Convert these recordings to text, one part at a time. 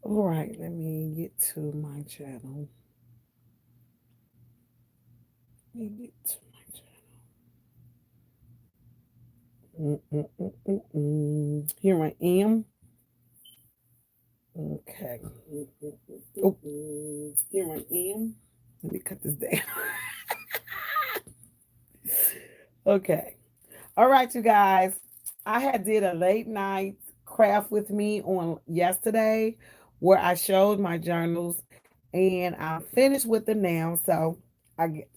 All right, let me get to my channel. Let me get to my channel. Here I am. Okay. Oh, here I am. Let me cut this down. Okay. All right, you guys. I had did a late night craft with me on yesterday where I showed my journals and I'm finished with them now. So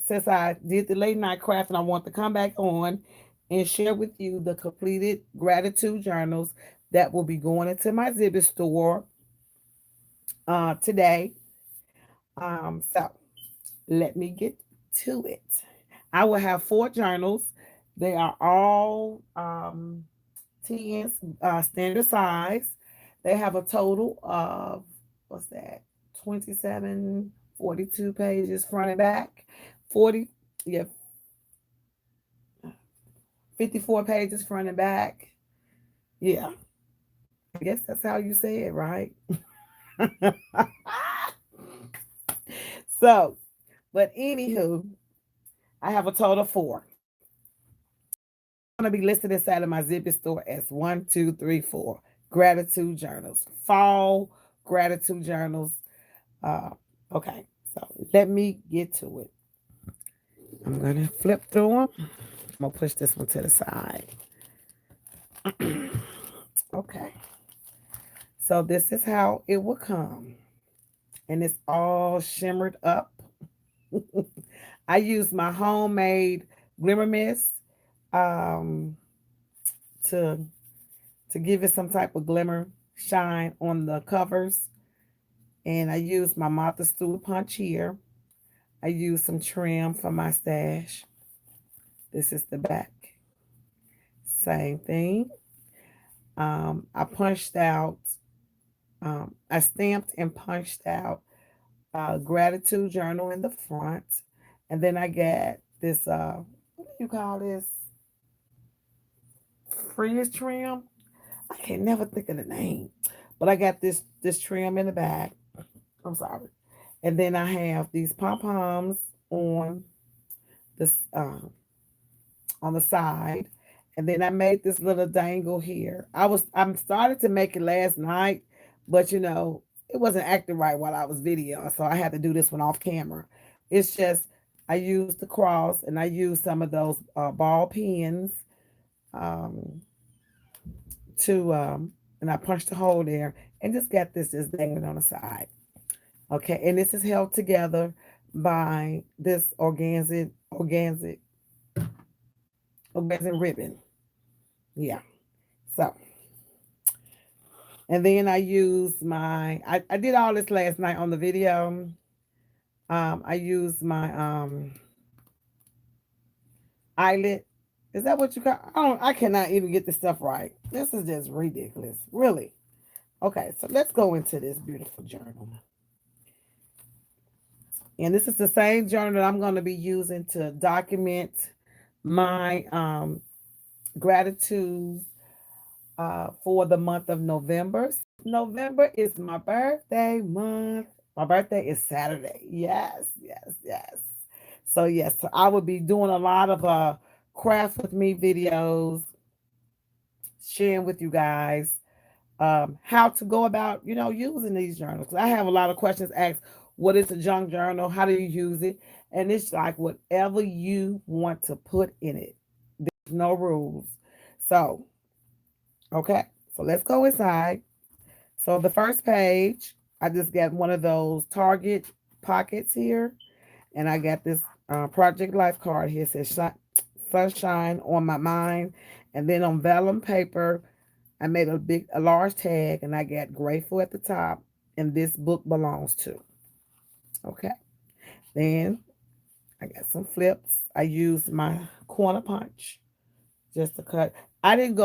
since I did the late night craft and I want to come back on and share with you the completed gratitude journals that will be going into my exhibit store today. So let me get to it. I will have four journals. They are all 10 standard size. They have a total of, what's that, 27, 42 pages front and back. 40, yeah, 54 pages front and back. Yeah, I guess that's how you say it, right? So, but anywho, I have a total of four. Going to be listed inside of my Zippy store as 1, 2, 3, 4 gratitude journals, fall gratitude journals. Uh, okay, so let me get to it. I'm gonna flip through them. I'm gonna push this one to the side. Okay, so this is how it will come, and it's all shimmered up. I use my homemade glimmer mist um, to to give it some type of glimmer shine on the covers. And I use my Martha Stewart punch here. I use some trim for my stash. This is the back. Same thing. I punched out, I stamped and punched out a gratitude journal in the front. And then I got this, what do you call this? Frizz trim. I can never think of the name. But I got this trim in the back. I'm sorry. And then I have these pom poms on this on the side. And then I made this little dangle here. I'm started to make it last night, but it wasn't acting right while I was videoing, so I had to do this one off camera. It's just I used the cross and I used some of those ball pins um, to and I punched a hole there and just got this just dangling on the side. Okay, and this is held together by this organza ribbon. Yeah. So, and then I used I did all this last night on the video. I used my eyelid. Is that what you call? I cannot even get this stuff right. This is just ridiculous. Really. Okay, so let's go into this beautiful journal. And this is the same journal that I'm going to be using to document my gratitude for the month of November. November is my birthday month. My birthday is Saturday. Yes, yes, yes. So yes, so I will be doing a lot of craft with me videos, sharing with you guys how to go about using these journals. I have a lot of questions asked. What is a junk journal? How do you use it? And it's like whatever you want to put in it. There's no rules. So okay, so let's go inside. So the first page, I just got one of those Target pockets here, and I got this Project Life card here. It says "Sunshine on my mind," and then on vellum paper, I made a large tag, and I got "Grateful" at the top, and this book belongs to. Okay, then I got some flips. I used my corner punch just to cut. I didn't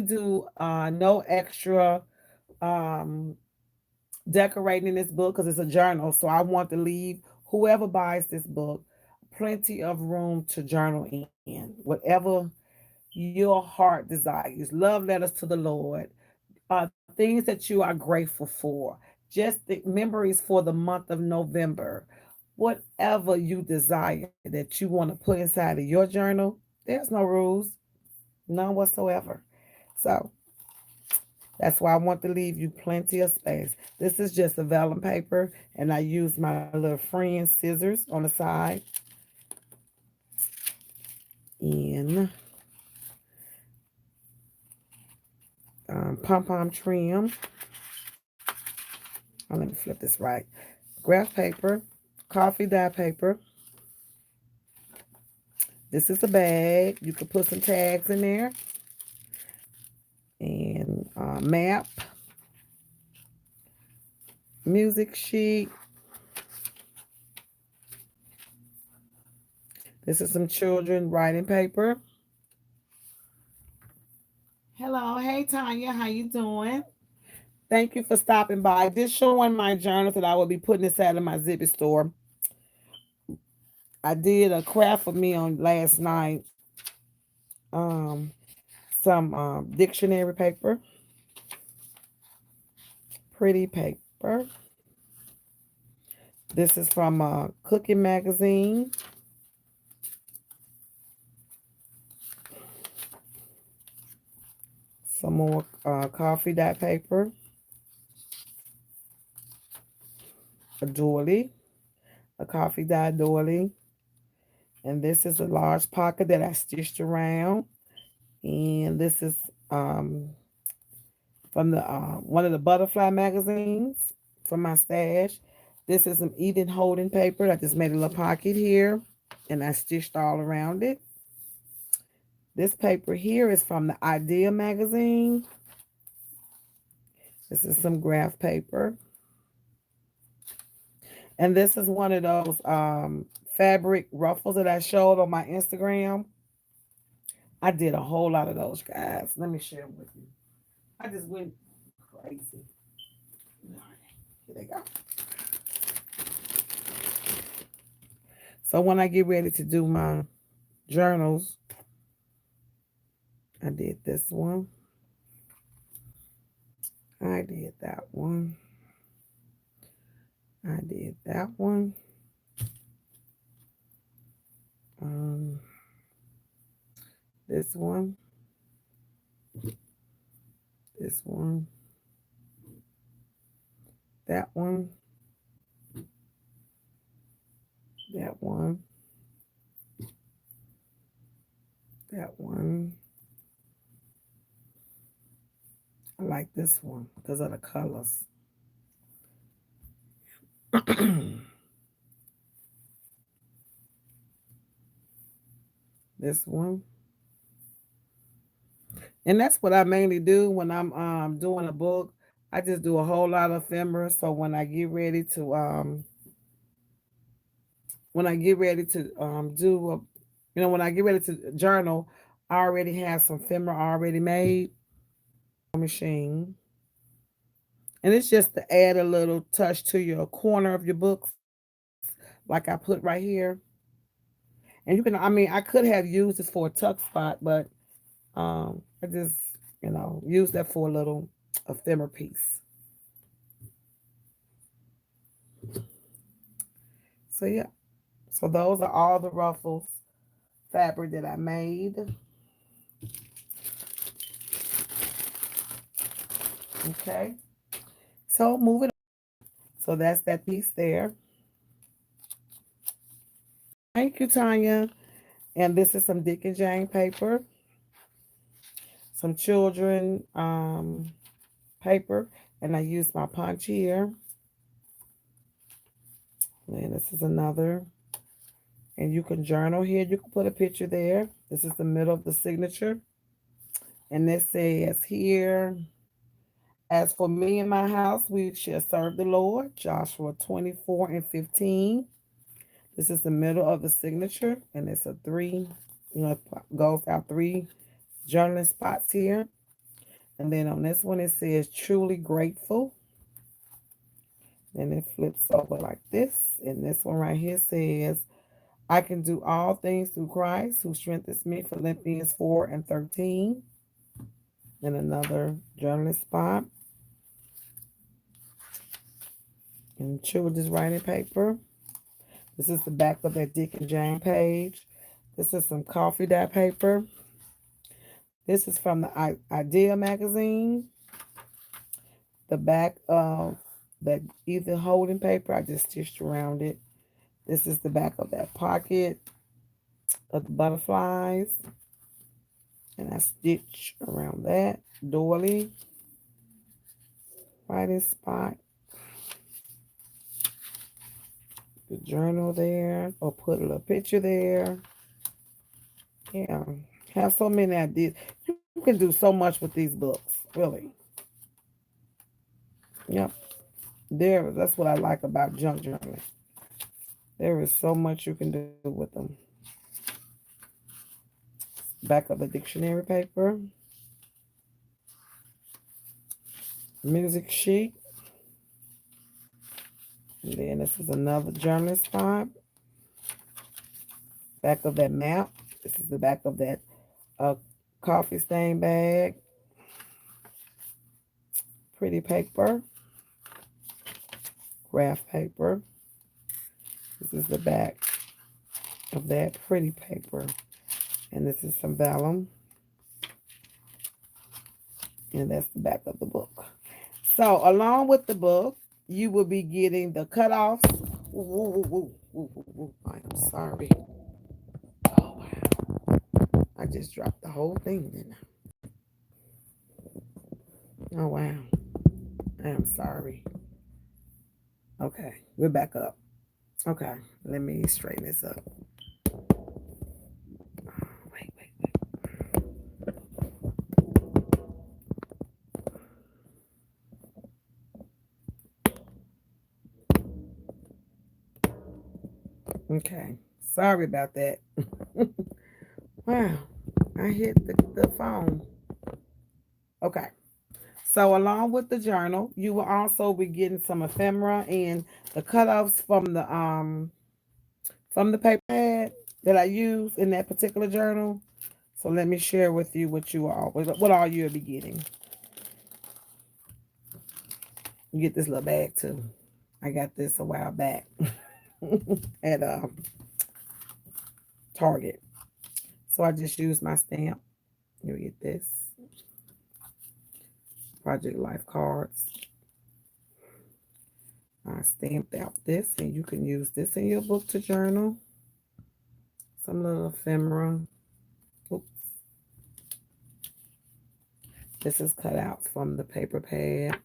do no extra um decorating this book because it's a journal. So I want to leave whoever buys this book plenty of room to journal in. Whatever your heart desires, love letters to the Lord, things that you are grateful for. just the memories for the month of November. Whatever you desire that you want to put inside of your journal, there's no rules, none whatsoever. So that's why I want to leave you plenty of space. This is just a vellum paper, and I use my little friend scissors on the side in pom pom trim. Oh, let me flip this right. Graph paper, coffee dye paper. This is a bag. You can put some tags in there. And map, music sheet. This is some children writing paper. Hello, hey Tanya, how you doing? Thank you for stopping by. Just showing my journals that I will be putting inside of my Zippy store. I did a craft for me on last night. Um, some dictionary paper, pretty paper. This is from a cooking magazine. Some more coffee dye paper. A doily, a coffee dye doily. And this is a large pocket that I stitched around. And this is um, from the one of the butterfly magazines from my stash. This is some Eden Holding paper. I just made a little pocket here, and I stitched all around it. This paper here is from the Idea magazine. This is some graph paper. And this is one of those fabric ruffles that I showed on my Instagram. I did a whole lot of those, guys. Let me share them with you. I just went crazy. Here they go. So when I get ready to do my journals, I did this one. I did that one. I did that one. Um, this one. This one. That one. That one. That one. I like this one because of the colors. This one. And that's what I mainly do when I'm doing a book. I just do a whole lot of ephemera. So when I get ready to when I get ready to journal, I already have some ephemera already made machine. And it's just to add a little touch to your corner of your books, like I put right here. And I could have used this for a tuck spot, but I just, use that for a little ephemera piece. So yeah. So those are all the ruffles fabric that I made. Okay. So moving on. So that's that piece there. Thank you, Tanya. And this is some Dick and Jane paper, some children paper, and I use my punch here. And this is another. And you can journal here. You can put a picture there. This is the middle of the signature. And this says here, as for me and my house, we shall serve the Lord. Joshua 24 and 15. This is the middle of the signature. And it's a three, it goes out three journaling spots here. And then on this one, it says truly grateful. Then it flips over like this. And this one right here says, I can do all things through Christ who strengthens me, Philippians 4 and 13. Then another journaling spot. and children's writing paper. This is the back of that Dick and Jane page. This is some coffee dye paper. This is from the Idea magazine. The back of that Ethan Holden paper, I just stitched around it. This is the back of that pocket of the butterflies. And I stitch around that. Doily. Writing spot. The journal there. Or put a little picture there. Yeah. Have so many ideas. You can do so much with these books. Really. Yep. That's what I like about junk journaling. There is so much you can do with them. Back of the dictionary paper. Music sheet. And then this is another journal spot. Back of that map. This is the back of that coffee stain bag. Pretty paper. Graph paper. This is the back of that pretty paper. And this is some vellum. And that's the back of the book. So along with the book, you will be getting the cutoffs. I am sorry. Oh, wow. I just dropped the whole thing, didn't I? Oh, wow. I am sorry. Okay, we're back up. Okay, let me straighten this up. Wait. Okay, sorry about that. Wow, I hit the phone. Okay. So along with the journal, you will also be getting some ephemera and the cutoffs from the paper pad that I use in that particular journal. So let me share with you what all you'll be getting. You get this little bag too. I got this a while back at Target. So I just used my stamp. You get this Project Life cards. I stamped out this, and you can use this in your book to journal. Some little ephemera. Oops. This is cut out from the paper pad.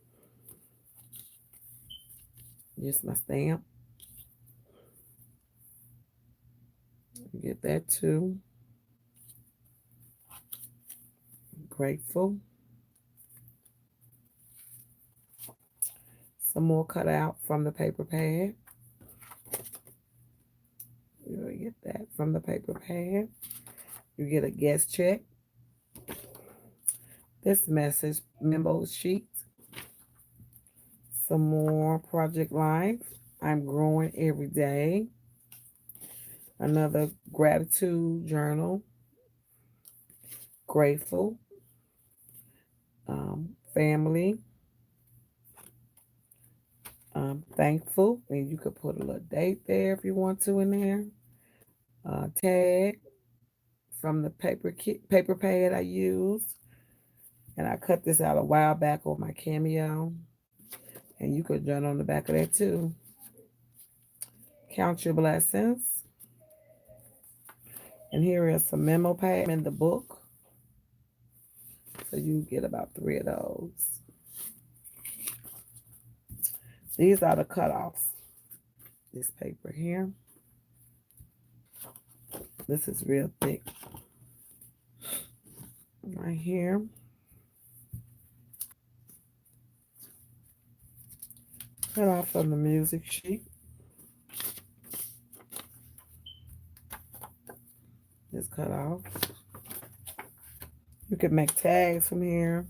Just my stamp. You get that too. Grateful. Some more cut out from the paper pad. You get that from the paper pad. You get a guest check. This message memo sheet. Some more Project Life. I'm growing every day. Another gratitude journal. Grateful. Family. Thankful. And you could put a little date there if you want to in there. Tag from the paper pad I used. And I cut this out a while back on my Cameo. And you could journal on the back of that too. Count your blessings. And here is some memo pad in the book. So you get about 3 of those. These are the cutoffs. This paper here. This is real thick. Right here. Cut off from the music sheet. This cut off. You can make tags from here.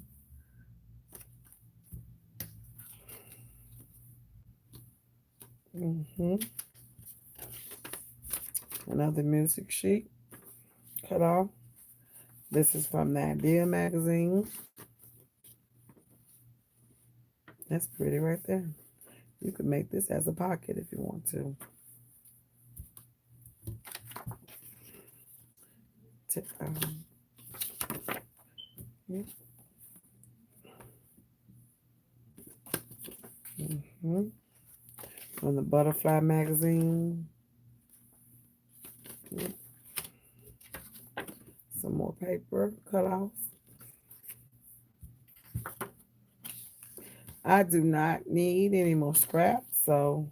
Another music sheet. Cut off. This is from the Idea magazine. That's pretty right there. You can make this as a pocket if you want to. Yeah. From the Butterfly magazine. Yeah. Some more paper cut off. I do not need any more scraps, so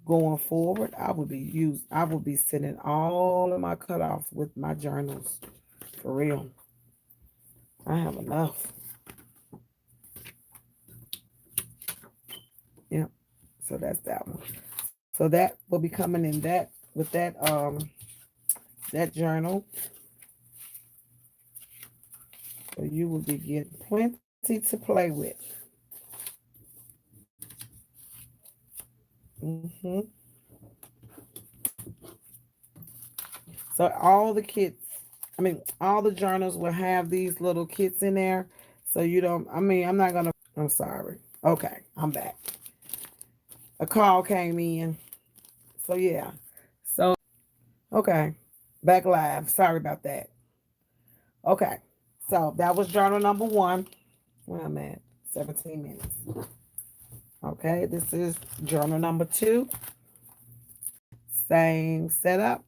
going forward, I will be sending all of my cutoffs with my journals. For real. I have enough. Yep. So that's that one. So that will be coming in that with that journal. So you will be getting plenty to play with. hmm So all the kits, I mean, all the journals will have these little kits in there. So you don't, I mean, I'm not gonna, I'm sorry. Okay, I'm back. A call came in. So yeah. So okay, back live. Sorry about that. Okay, so that was journal number one. Where I'm at, 17 minutes. Okay, this is journal number two. Same setup.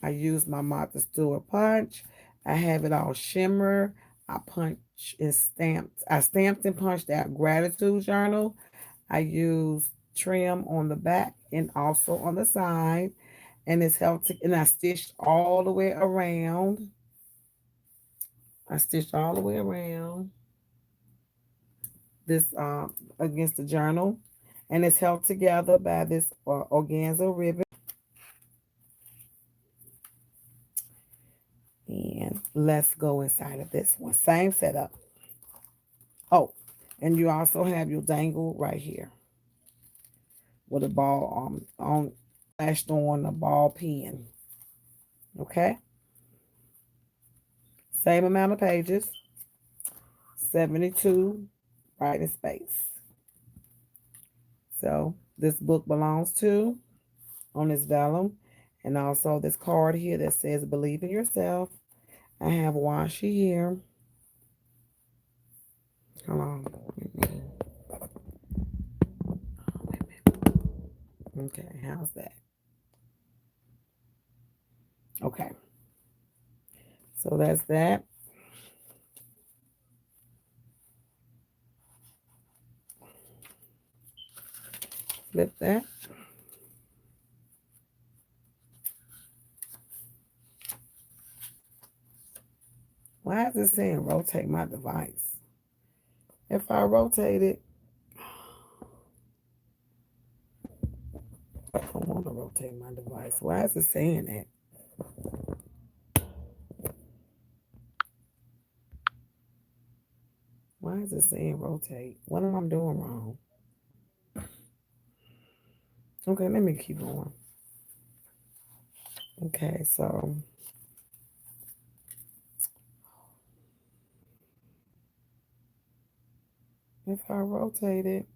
I use my Martha Stewart punch. I have it all shimmer. I punch and stamped. I stamped and punched out gratitude journal. I use trim on the back and also on the side. And it's helped to, and I stitched all the way around. I stitched all the way around this against the journal. And it's held together by this organza ribbon. And let's go inside of this one. Same setup. Oh, and you also have your dangle right here with a ball on lashed on a ball pin. Okay, same amount of pages, 72 writing space. So this book belongs to on this vellum, and also this card here that says "Believe in yourself." I have washi here. Hold on. Okay, how's that? Okay, so that's that. Flip that. Why is it saying rotate my device? If I rotate it, I don't want to rotate my device. Why is it saying that? Why is it saying rotate? What am I doing wrong? Okay, let me keep going. Okay, so if I rotate it,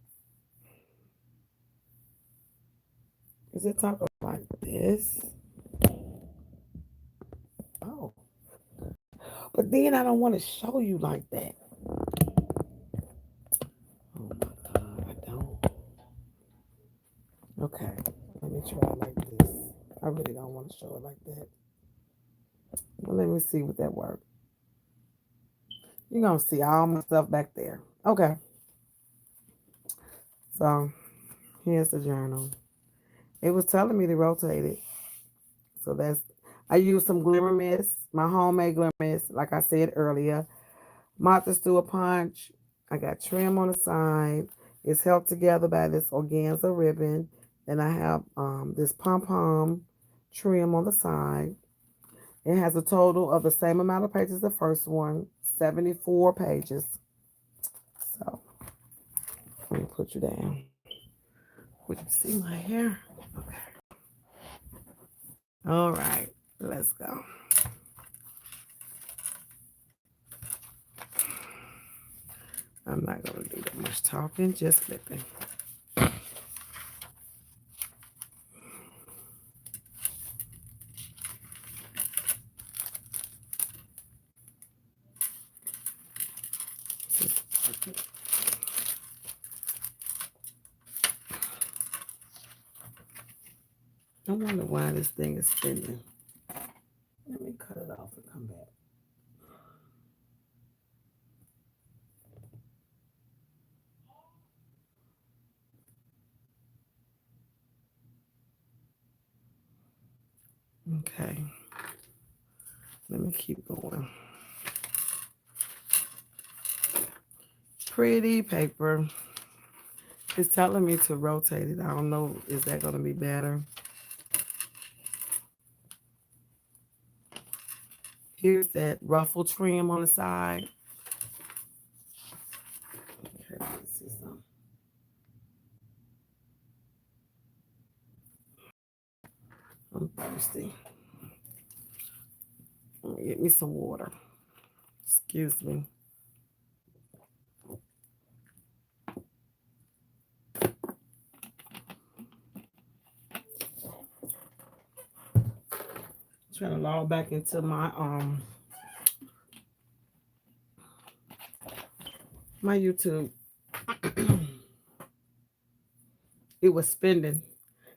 is it talking like this? Oh, but then I don't want to show you like that. Oh my God, I don't. Okay, let me try it like this. I really don't want to show it like that. Well, let me see what that works. You're going to see all my stuff back there. Okay, so here's the journal. It was telling me to rotate it. So that's, I used some Glimmer Mist, my homemade Glimmer Mist, like I said earlier. Martha Stewart punch. I got trim on the side. It's held together by this organza ribbon. Then I have this pom pom trim on the side. It has a total of the same amount of pages as the first one, 74 pages. So let me put you down. Would you see my hair? Okay. All right, let's go. I'm not going to do that much talking, just flipping. I wonder why this thing is spinning. Let me cut it off and come back. Okay, let me keep going. Pretty paper. It's telling me to rotate it. I don't know. Is that going to be better? Here's that ruffle trim on the side. Okay, let's see some. I'm thirsty. Let me get me some water. Excuse me. Trying to log back into my YouTube. It was spinning.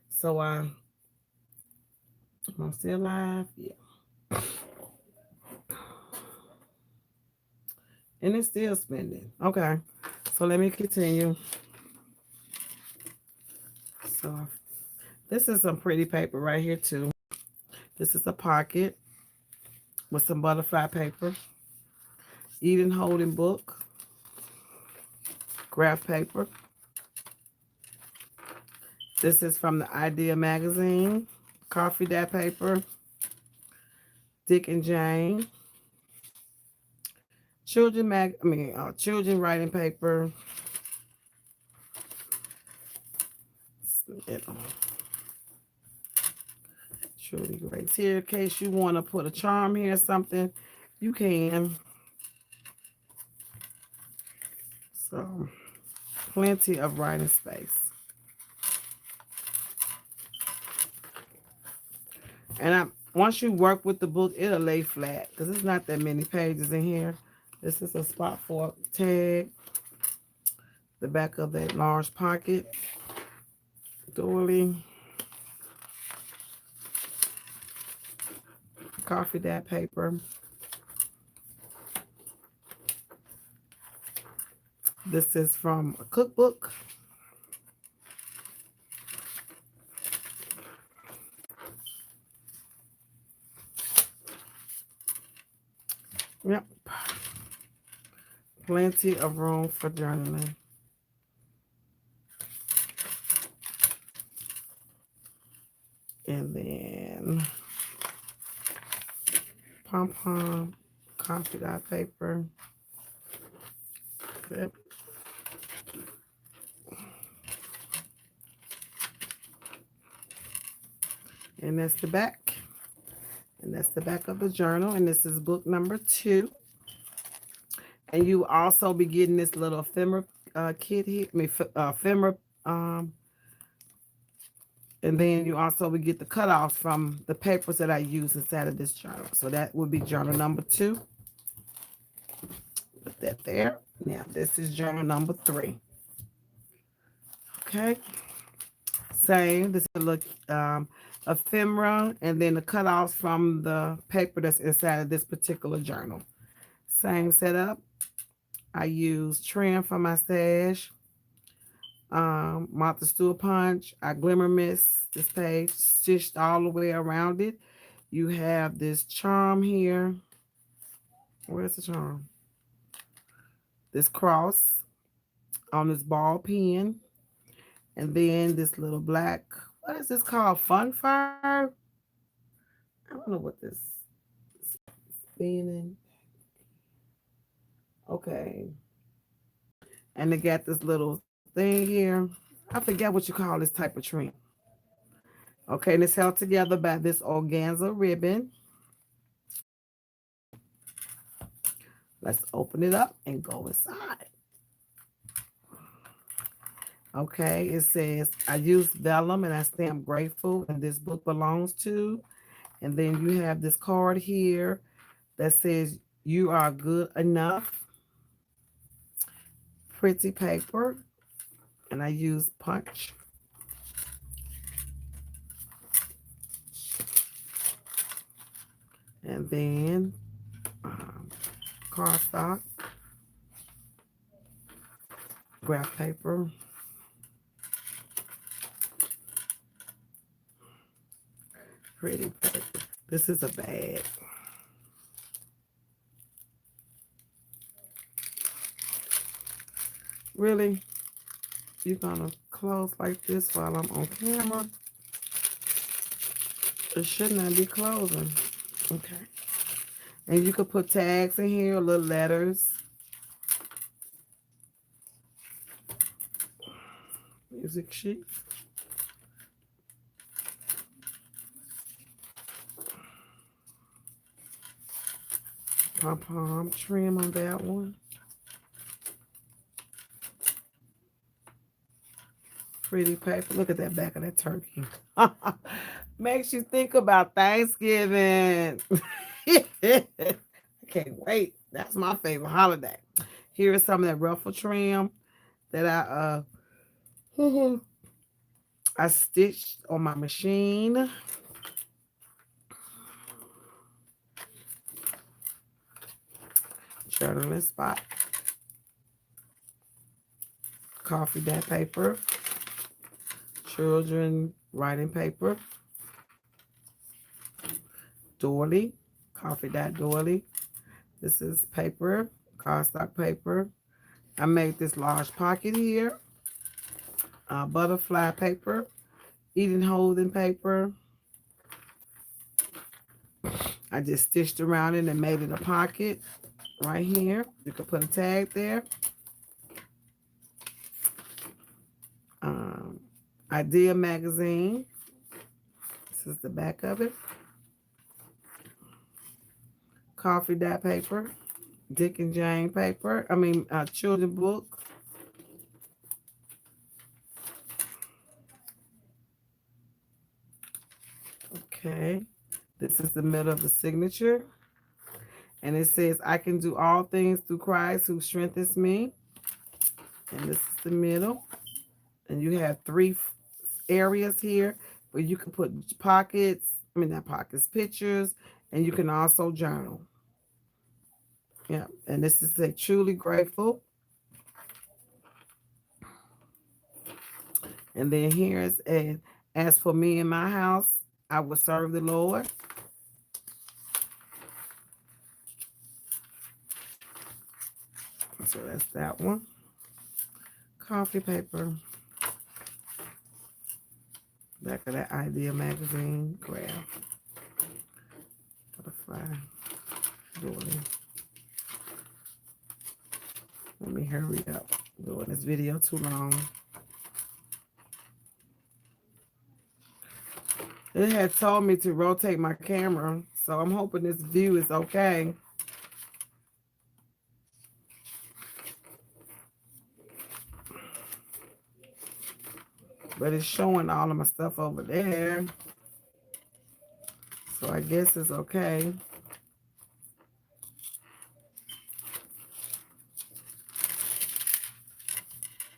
So am I still live? Yeah. And it's still spinning. Okay. So let me continue. So this is some pretty paper right here too. This is a pocket with some butterfly paper. Eden Holding book. Graph paper. This is from the Idea magazine. Coffee dye paper. Dick and Jane. Children writing paper. Truly great. Here, in case you want to put a charm here or something, you can. So, plenty of writing space. And once you work with the book, it'll lay flat because there's not that many pages in here. This is a spot for a tag. The back of that large pocket. Doily. Coffee dye paper. This is from a cookbook. Yep. Plenty of room for journaling. And then pom-pom coffee dye paper. Yep. And that's the back. And that's the back of the journal. And this is book number 2. And you also be getting this little ephemera kit here. Ephemera. And then you also will get the cutoffs from the papers that I use inside of this journal. So that would be journal number 2. Put that there. Now this is journal number 3. Okay. Same. This is a look ephemera, and then the cutoffs from the paper that's inside of this particular journal. Same setup. I use trim for my stash. Martha Stewart punch. I glimmer mist this page, stitched all the way around it. You have this charm here. Where's the charm? This cross on this ball pen. And then this little black, what is this called? Fun fire? I don't know what this is. Spinning. Okay. And they got this little thing here. I forget what you call this type of trim. Okay, and it's held together by this organza ribbon. Let's open it up and go inside. Okay, it says, I use vellum and I stamp grateful, and this book belongs to. And then you have this card here that says, you are good enough. Pretty paper, and I use punch. And then cardstock, graph paper, pretty paper. This is a bag. Really? You're gonna close like this while I'm on camera? It should not be closing. Okay. And you could put tags in here, little letters. Music sheets. Pom-pom trim on that one. Pretty paper. Look at that back of that turkey. Makes you think about Thanksgiving. I can't wait. That's my favorite holiday. Here is some of that ruffle trim that I stitched on my machine. Journaling spot. Coffee dye paper. Children writing paper. Doily. Coffee dye doily. This is paper. Cardstock paper. I made this large pocket here. Butterfly paper. Eden Holden paper. I just stitched around it and made it a pocket right here. You can put a tag there. Idea magazine. This is the back of it. Coffee dye paper. Dick and Jane paper. Children book. Okay. This is the middle of the signature. And it says, I can do all things through Christ who strengthens me. And this is the middle. And you have three areas here where you can put pockets, not pockets, pictures, and you can also journal. Yeah, and this is a truly grateful. And then here's as for me and my house, I will serve the Lord. So that's that one. Coffee paper. Back of that Idea magazine. Grab. Butterfly. Doily. Let me hurry up. Doing this video too long. It had told me to rotate my camera, so I'm hoping this view is okay. But it's showing all of my stuff over there. So I guess it's okay.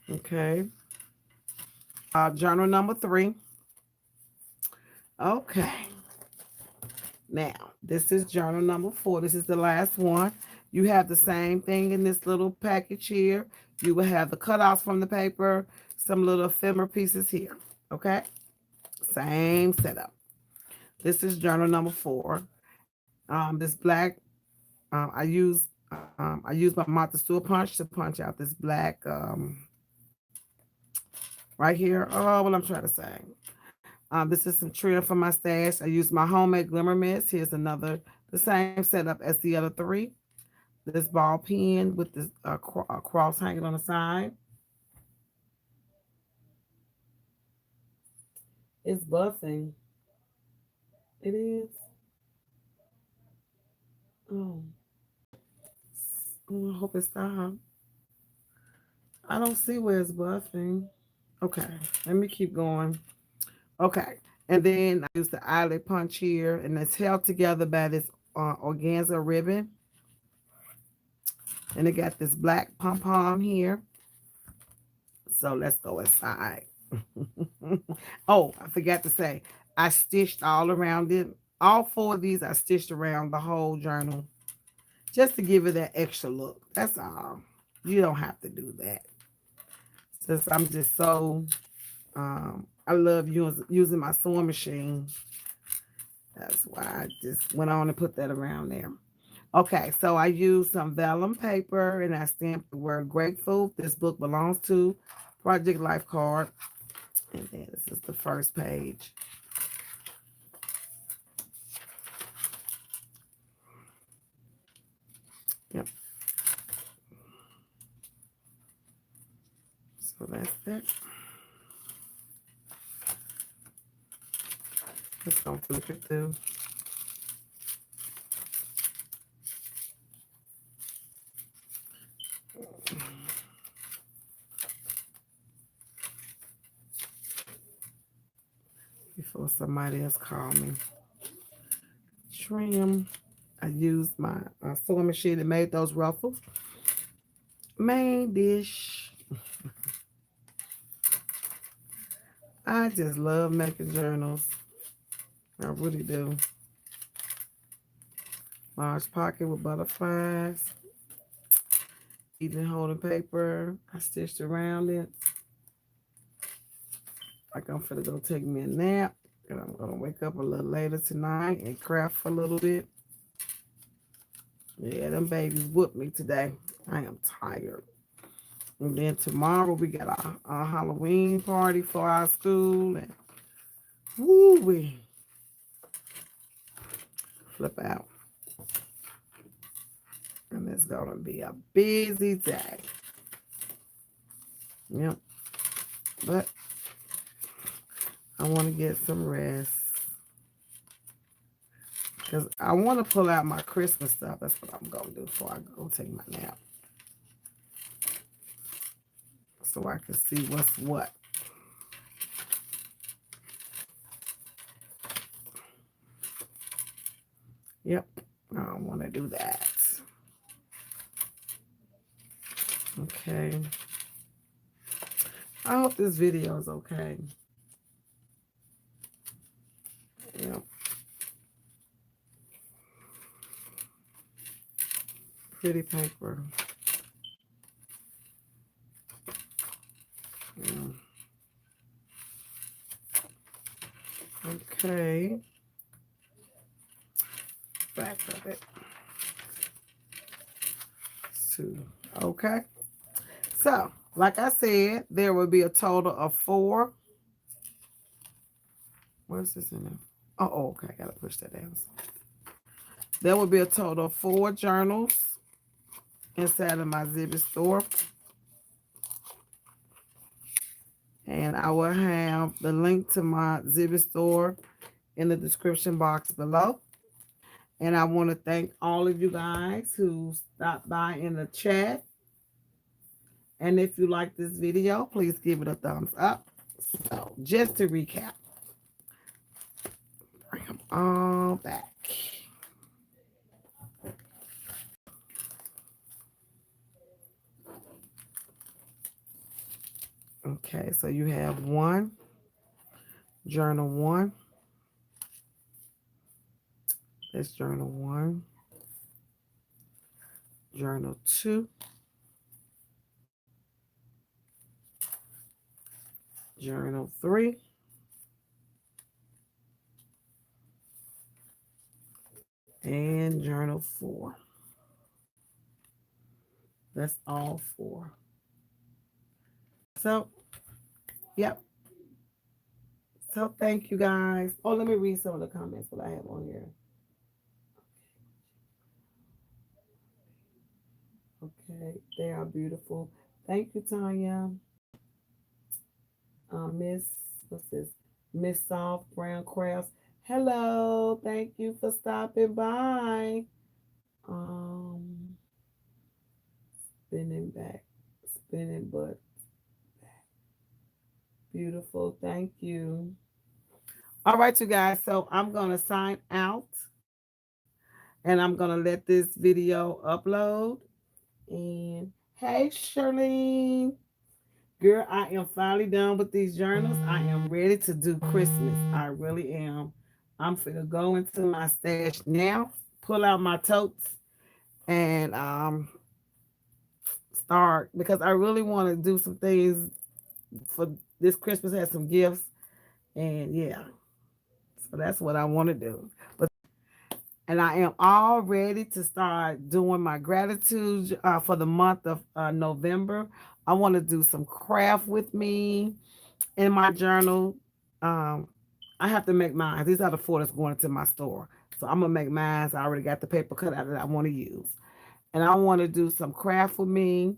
Okay. Journal number 3. Okay. Now, this is journal number 4. This is the last one. You have the same thing in this little package here. You will have the cutoffs from the paper, some little ephemera pieces here. Okay? Same setup. This is journal number 4. This black, I use my Martha Stewart punch to punch out this black right here. Oh, what I'm trying to say. This is some trim from my stash. I use my homemade glimmer mist. Here's another, the same setup as the other 3. This ball pen with this cross hanging on the side. It's buzzing. It is. Oh, I hope it stops. I don't see where it's buzzing. Okay, let me keep going. Okay, and then I use the eyelet punch here, and it's held together by this organza ribbon. And it got this black pom-pom here. So let's go inside. Oh, I forgot to say, I stitched all around it All four of these I stitched around the whole journal just to give it that extra look. That's all. You don't have to do that. Since I'm just so, I love using my sewing machine. That's why I just went on and put that around there. Okay, so I used some vellum paper and I stamped the word grateful. This book belongs to Project Life card. And then this is the first page. Yep. So that's that. Just gonna flip it through. Before somebody else call me. Trim. I used my sewing machine that made those ruffles. Main dish. I just love making journals. I really do. Large pocket with butterflies. Even holding paper. I stitched around it. Like I'm finna go take me a nap. And I'm gonna wake up a little later tonight and craft for a little bit. Yeah, them babies whooped me today. I am tired. And then tomorrow we got our Halloween party for our school. And woo wee. Flip out. And it's gonna be a busy day. Yep. But I want to get some rest. Because I want to pull out my Christmas stuff. That's what I'm going to do before I go take my nap. So I can see what's what. Yep. I don't want to do that. Okay. I hope this video is okay. Yep. Pretty paper. Yeah. Okay. Back of it. Two. Okay. So, like I said, there will be a total of 4. Where's this in there? Oh, okay. I gotta push that down. There will be a total of 4 journals inside of my Zippy store. And I will have the link to my Zippy store in the description box below. And I want to thank all of you guys who stopped by in the chat. And if you like this video, please give it a thumbs up. So just to recap, bring them all back. Okay, so you have 1, journal 1. That's journal 1. Journal 2. Journal 3. And journal 4. That's all 4. So, yep. So thank you guys. Oh, let me read some of the comments that I have on here. Okay, they are beautiful. Thank you, Tanya. Miss, what's this? Miss Soft Brown Crafts. Hello, thank you for stopping by. Um, spinning back, spinning butt. Beautiful, thank you. All right, you guys. So I'm gonna sign out, and I'm gonna let this video upload. And hey, Shirlene. Girl, I am finally done with these journals. I am ready to do Christmas. I really am. I'm finna go into my stash now, pull out my totes, and start because I really want to do some things for this Christmas. Have some gifts, and yeah, so that's what I want to do. But and I am all ready to start doing my gratitude for the month of November. I want to do some craft with me in my journal. Um, I have to make mine. These are the four that's going into my store. So I'm gonna make mine. I already got the paper cut out that I want to use, and I want to do some craft with me,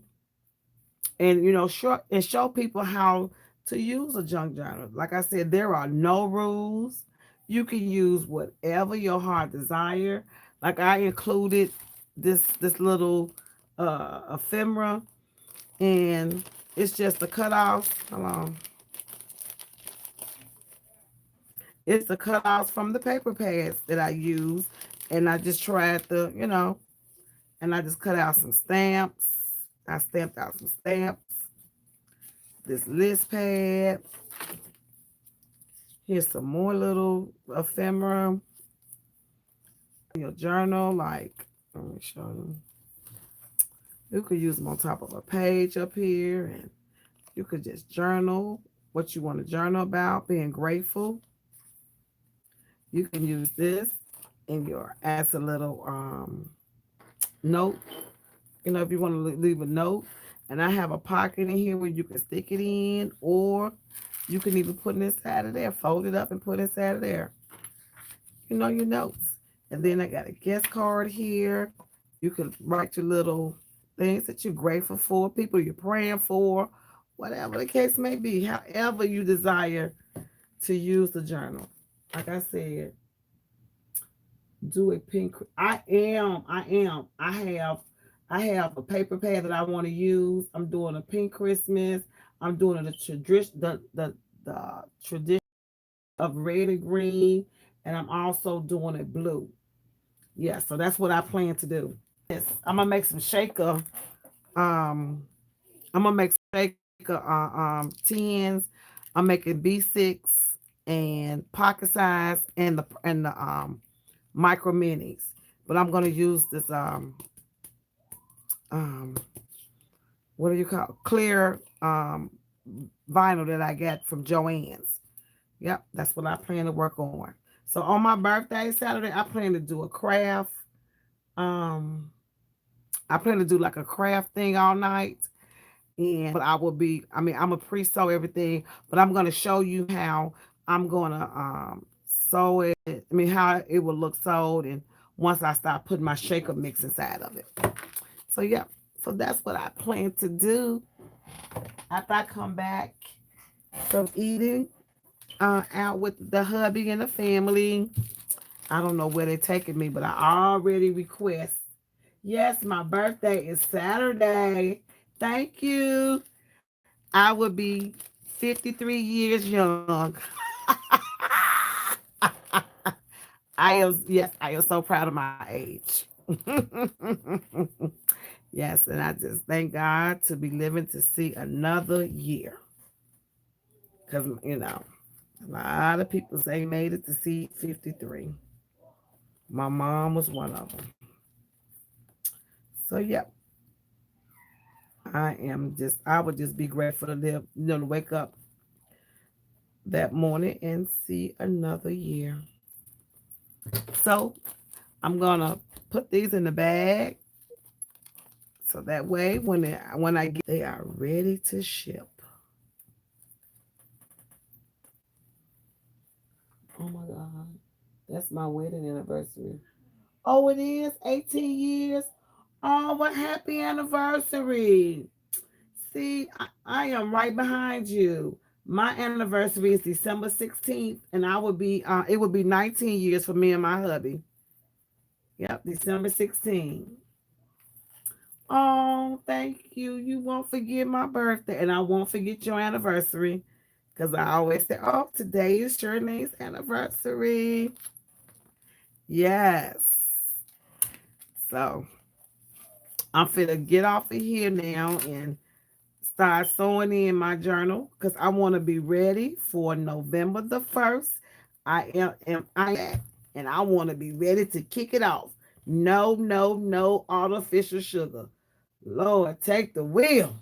and show people how to use a junk journal. Like I said, there are no rules. You can use whatever your heart desire. Like I included this little ephemera, and it's just a cutoff. Hold on. It's the cutouts from the paper pads that I use. And I just tried and I just cut out some stamps. I stamped out some stamps. This list pad. Here's some more little ephemera. Your journal, like, let me show you. You could use them on top of a page up here, and you could just journal what you want to journal about, being grateful. You can use this in your as a little note. If you want to leave a note, and I have a pocket in here where you can stick it in, or you can even put it inside of there, fold it up and put it inside of there. Your notes. And then I got a guest card here. You can write your little things that you're grateful for, people you're praying for, whatever the case may be, however you desire to use the journal. Like I said, do a pink. I have a paper pad that I want to use. I'm doing a pink Christmas. I'm doing the tradition of red and green, and I'm also doing it blue. Yeah, so that's what I plan to do. Yes, I'm gonna make some shaker. Um, I'm gonna make shaker tens. I'm making B6 and pocket size and the micro minis. But I'm gonna use this um what do you call clear vinyl that I got from Joann's. Yep, that's what I plan to work on. So on my birthday Saturday, I plan to do a craft. Um, I plan to do like a craft thing all night. And but I will be, I mean, I'm gonna pre-sew everything, but I'm gonna show you how I'm gonna sew it. I mean how it will look sewed and once I start putting my shaker mix inside of it. So yeah, so that's what I plan to do after I come back from eating out with the hubby and the family. I don't know where they're taking me, but I already request. Yes, my birthday is Saturday. Thank you. I will be 53 years young. I am so proud of my age. Yes, and I just thank God to be living to see another year. Because, a lot of people say made it to see 53. My mom was one of them. So, yeah, I would just be grateful to live, to wake up that morning and see another year. So, I'm going to put these in the bag so that way when I get they are ready to ship. Oh my God. That's my wedding anniversary. Oh, it is 18 years. Oh, what happy anniversary. See, I am right behind you. My anniversary is December 16th, and it would be 19 years for me and my hubby. Yep, December 16th. Oh, thank you. You won't forget my birthday, and I won't forget your anniversary. Because I always say, oh, today is Shirley's anniversary. Yes. So I'm finna get off of here now and start sewing in my journal because I want to be ready for November the 1st. And I want to be ready to kick it off. No, no, no artificial sugar. Lord, take the wheel.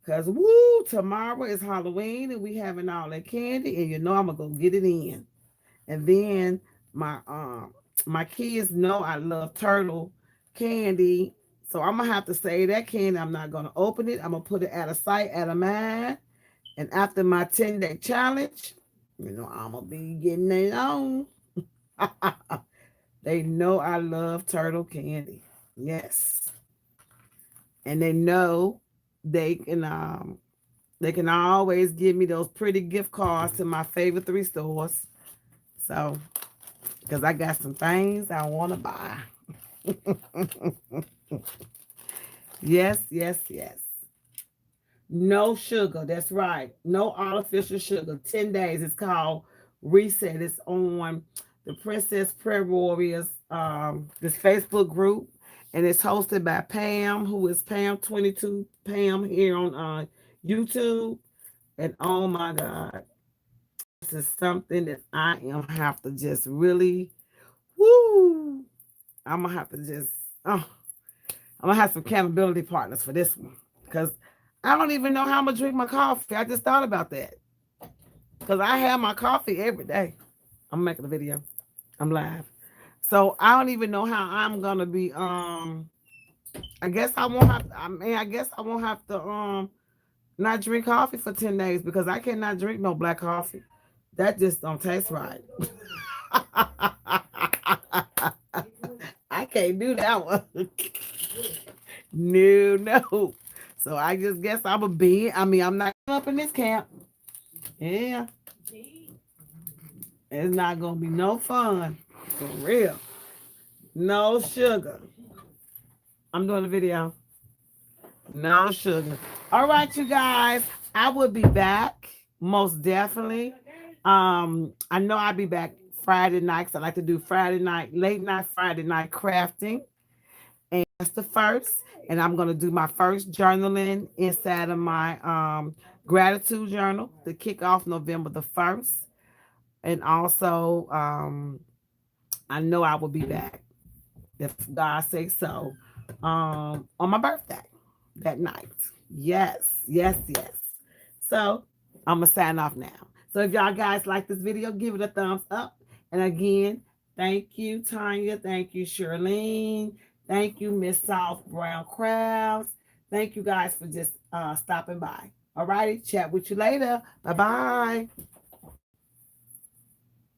Cause woo, tomorrow is Halloween and we having all that candy, and you know I'm gonna go get it in. And then my my kids know I love turtle candy. So I'm gonna have to say that candy. I'm not gonna open it. I'm gonna put it out of sight, out of mind. And after my 10-day challenge, I'm gonna be getting it on. They know I love turtle candy. Yes. And they can always give me those pretty gift cards to my favorite 3 stores. So, because I got some things I want to buy. Yes, yes, yes. No sugar. That's right. No artificial sugar. 10 days. It's called Reset. It's on the Princess Prayer Warriors, this Facebook group. And it's hosted by Pam, who is Pam22 Pam here on YouTube. And oh my God, this is something that I am have to just really, woo. I'm gonna have to just, oh, I'm gonna have some accountability partners for this one because I don't even know how I'm gonna drink my coffee. I just thought about that because I have my coffee every day. I'm making a video. I'm live, so I don't even know how I'm gonna be. I guess I won't have. I guess I won't have to not drink coffee for 10 days because I cannot drink no black coffee. That just don't taste right. I can't do that one. No, no. So I just guess I'm a being. I'm not up in this camp. Yeah. It's not gonna be no fun. For real. No sugar. I'm doing a video. No sugar. All right, you guys. I will be back. Most definitely. I know I'll be back Friday nights. I like to do Friday night, late night Friday night crafting. And that's the first. And I'm gonna do my first journaling inside of my gratitude journal to kick off November the 1st. And also I know I will be back if God says so on my birthday that night. Yes, yes, yes. So I'm gonna sign off now. So if y'all guys like this video, give it a thumbs up. And again, thank you, Tanya. Thank you, Shirlene. Thank you, Miss South Brown Crowds. Thank you guys for just stopping by. All righty, chat with you later. Bye bye.